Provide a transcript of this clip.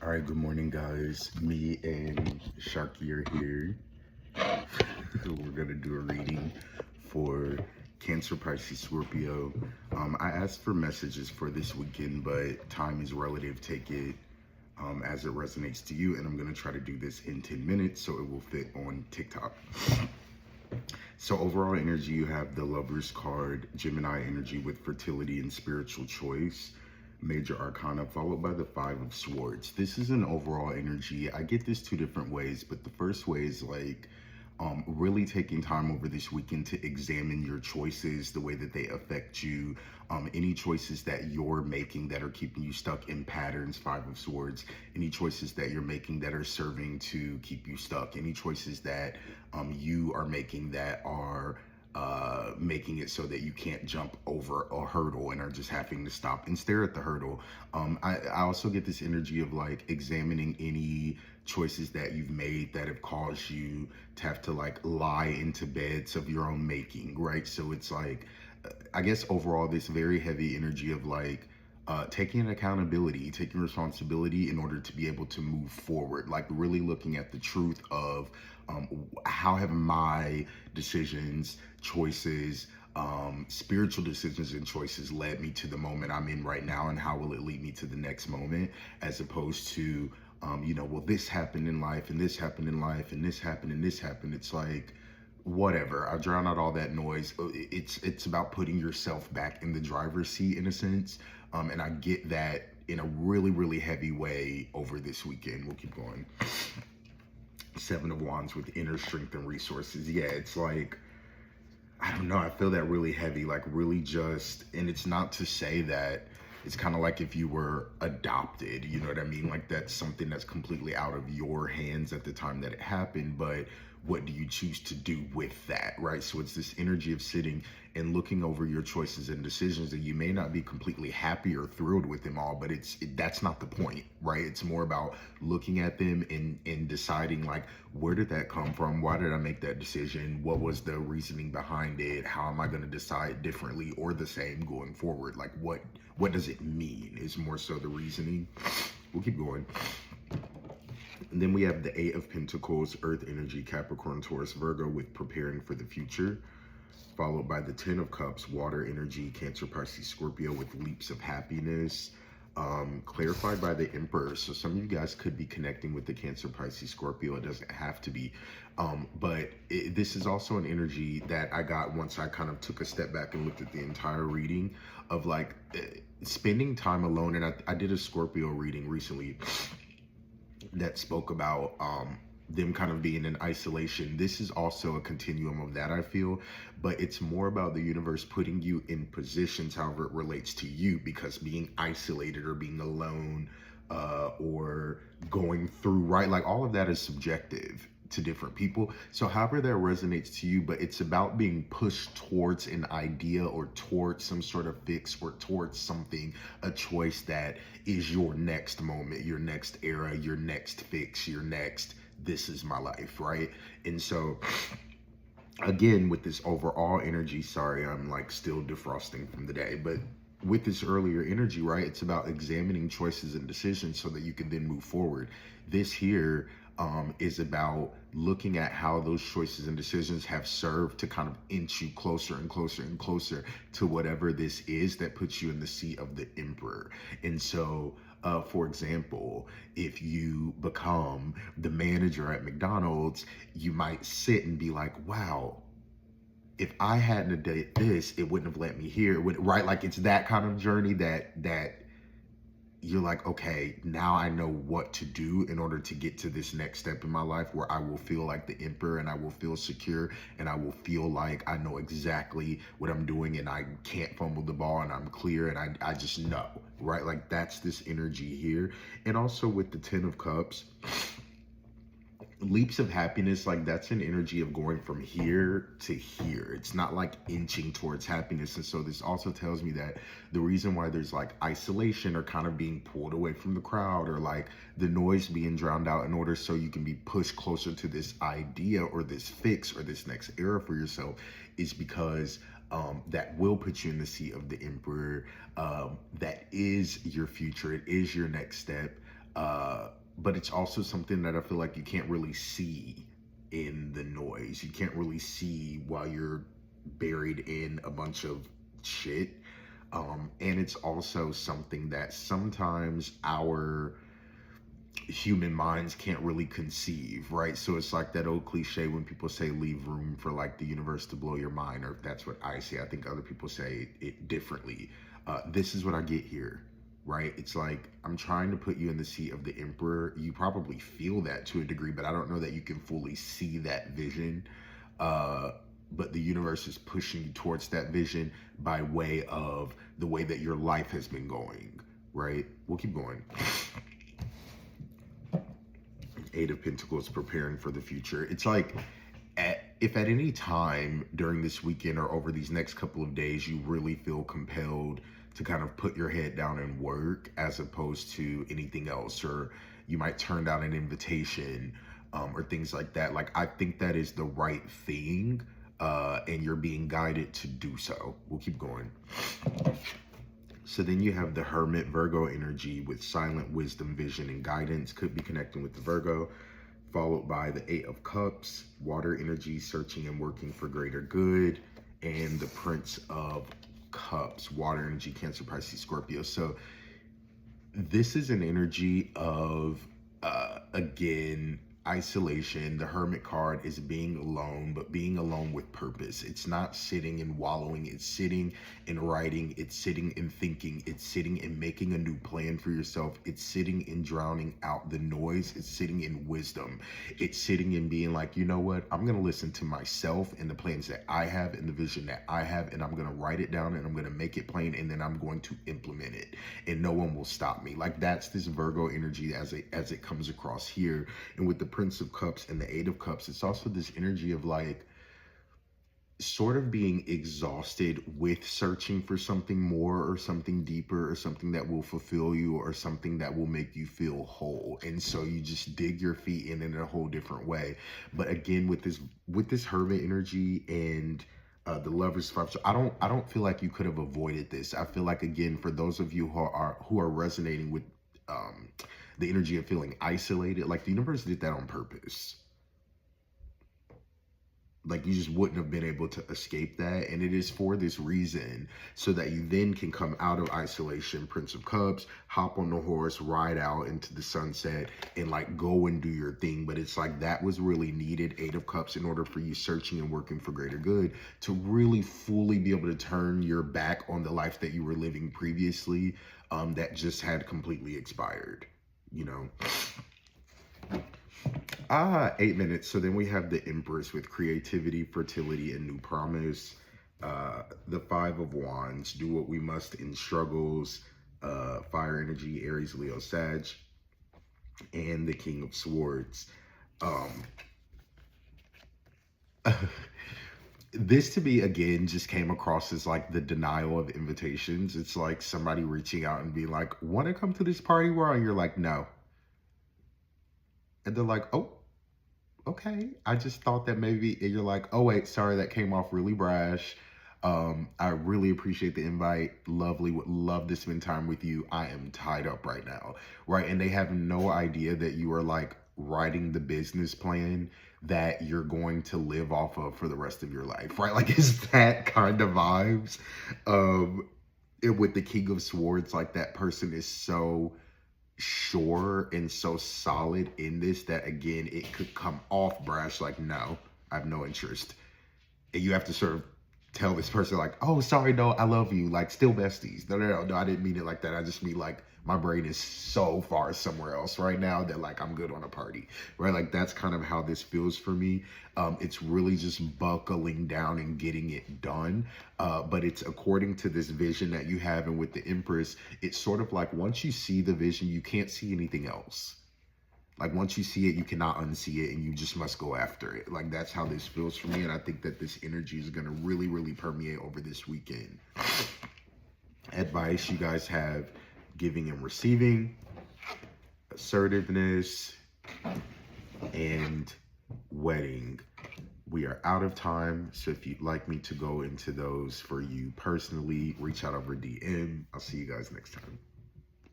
All right, good morning, guys. Me and Sharky are here. We're gonna do a reading for Cancer, Pisces, Scorpio. I asked for messages for this weekend, but time is relative. Take it as it resonates to you, and I'm gonna try to do this in 10 minutes so it will fit on TikTok. So overall energy, you have the Lover's card, Gemini energy with fertility and spiritual choice, major arcana, followed by the Five of Swords. This is an overall energy. I get this two different ways, but the first way is like really taking time over this weekend to examine your choices, the way that they affect you, any choices that you're making that are keeping you stuck in patterns, Five of Swords, any choices that you're making that are serving to keep you stuck, any choices that you are making that are making it so that you can't jump over a hurdle and are just having to stop and stare at the hurdle. I also get this energy of like examining any choices that you've made that have caused you to have to like lie into beds of your own making, right? So it's like, I guess overall, this very heavy energy of like, taking accountability, taking responsibility in order to be able to move forward, like really looking at the truth of how have my decisions, choices, spiritual decisions and choices led me to the moment I'm in right now, and how will it lead me to the next moment, as opposed to, well, this happened in life and this happened in life and this happened and this happened. It's like, whatever. I drown out all that noise. It's about putting yourself back in the driver's seat in a sense. And I get that in a really, really heavy way over this weekend. We'll keep going. Seven of Wands with inner strength and resources. Yeah, it's like, I don't know. I feel that really heavy, like really just, and it's not to say that it's kind of like if you were adopted, you know what I mean? Like that's something that's completely out of your hands at the time that it happened, but what do you choose to do with that, right? So it's this energy of sitting and looking over your choices and decisions that you may not be completely happy or thrilled with them all, but that's not the point, right? It's more about looking at them and deciding like, where did that come from? Why did I make that decision? What was the reasoning behind it? How am I going to decide differently or the same going forward? Like what does it mean is more so the reasoning. We'll keep going. And then we have the Eight of Pentacles, Earth energy, Capricorn, Taurus, Virgo with preparing for the future, followed by the Ten of Cups, water energy, Cancer, Pisces, Scorpio with leaps of happiness, clarified by the Emperor. So some of you guys could be connecting with the Cancer, Pisces, Scorpio. It doesn't have to be. But this is also an energy that I got once I kind of took a step back and looked at the entire reading of like spending time alone. And I did a Scorpio reading recently that spoke about them kind of being in isolation. This is also a continuum of that, I feel, but it's more about the universe putting you in positions, however it relates to you, because being isolated or being alone or going through, right, like all of that is subjective to different people. So however that resonates to you, but it's about being pushed towards an idea or towards some sort of fix or towards something, a choice that is your next moment, your next era, your next fix, your next, this is my life, right? And so again, with this overall energy, sorry, I'm like still defrosting from the day, but with this earlier energy, right, it's about examining choices and decisions so that you can then move forward. This here is about looking at how those choices and decisions have served to kind of inch you closer and closer and closer to whatever this is that puts you in the seat of the Emperor. And so, for example, if you become the manager at McDonald's, you might sit and be like, wow, if I hadn't done this, it wouldn't have let me here, right? Like it's that kind of journey that you're like, okay, now I know what to do in order to get to this next step in my life where I will feel like the Emperor and I will feel secure and I will feel like I know exactly what I'm doing and I can't fumble the ball and I'm clear and I just know, right? Like that's this energy here. And also with the Ten of Cups, leaps of happiness, like that's an energy of going from here to here. It's not like inching towards happiness. And so this also tells me that the reason why there's like isolation or kind of being pulled away from the crowd or like the noise being drowned out in order so you can be pushed closer to this idea or this fix or this next era for yourself is because that will put you in the seat of the Emperor. That is your future. It is your next step. But it's also something that I feel like you can't really see in the noise. You can't really see while you're buried in a bunch of shit. And it's also something that sometimes our human minds can't really conceive, right? So it's like that old cliche when people say leave room for like the universe to blow your mind, or that's what I say. I think other people say it differently. This is what I get here, right? It's like I'm trying to put you in the seat of the emperor. You probably feel that to a degree, but I don't know that you can fully see that vision. But the universe is pushing you towards that vision by way of the way that your life has been going, right? We'll keep going. Eight of Pentacles, preparing for the future. It's like, if at any time during this weekend or over these next couple of days, you really feel compelled to kind of put your head down and work as opposed to anything else, or you might turn down an invitation or things like that. Like, I think that is the right thing, and you're being guided to do so. We'll keep going. So then you have the Hermit, Virgo energy with silent wisdom, vision, and guidance. Could be connecting with the Virgo, followed by the Eight of Cups, water energy, searching and working for greater good, and the Prince of Cups, water energy, Cancer, Pisces, Scorpio. So this is an energy of, again, isolation. The Hermit card is being alone, but being alone with purpose. It's not sitting and wallowing. It's sitting and writing. It's sitting and thinking. It's sitting and making a new plan for yourself. It's sitting and drowning out the noise. It's sitting in wisdom. It's sitting and being like, you know what? I'm going to listen to myself and the plans that I have and the vision that I have, and I'm going to write it down and I'm going to make it plain, and then I'm going to implement it, and no one will stop me. Like, that's this Virgo energy as it comes across here. And with the Prince of Cups and the Eight of Cups, it's also this energy of like sort of being exhausted with searching for something more or something deeper or something that will fulfill you or something that will make you feel whole. And so you just dig your feet in a whole different way. But again, with this Hermit energy and the Lover's Five, so I don't feel like you could have avoided this. I feel like, again, for those of you who are resonating with the energy of feeling isolated, like the universe did that on purpose. Like, you just wouldn't have been able to escape that. And it is for this reason, so that you then can come out of isolation, Prince of Cups, hop on the horse, ride out into the sunset, and like go and do your thing. But it's like that was really needed, Eight of Cups, in order for you searching and working for greater good, to really fully be able to turn your back on the life that you were living previously, that just had completely expired, you know. 8 minutes. So then we have the Empress with creativity, fertility, and new promise. The Five of Wands, do what we must in struggles. Fire energy, Aries, Leo, Sag. And the King of Swords. This to me, again, just came across as like the denial of invitations. It's like somebody reaching out and being like, want to come to this party where? And you're like, no. And they're like, oh, okay. I just thought that maybe, and you're like, oh wait, sorry, that came off really brash. I really appreciate the invite. Lovely, would love to spend time with you. I am tied up right now, right? And they have no idea that you are like writing the business plan that you're going to live off of for the rest of your life, right? Like, it's that kind of vibes. With the King of Swords, like, that person is so sure and so solid in this that, again, it could come off brash, like, no, I have no interest. And you have to sort of tell this person like, oh, sorry, no, I love you, like, still besties. No, I didn't mean it like that. I just mean like my brain is so far somewhere else right now that like I'm good on a party, right? Like, that's kind of how this feels for me. It's really just buckling down and getting it done. But it's according to this vision that you have. And with the Empress, it's sort of like once you see the vision, you can't see anything else. Like, once you see it, you cannot unsee it, and you just must go after it. Like, that's how this feels for me, and I think that this energy is going to really, really permeate over this weekend. Advice you guys have: giving and receiving, assertiveness, and wedding. We are out of time, so if you'd like me to go into those for you personally, reach out over DM. I'll see you guys next time.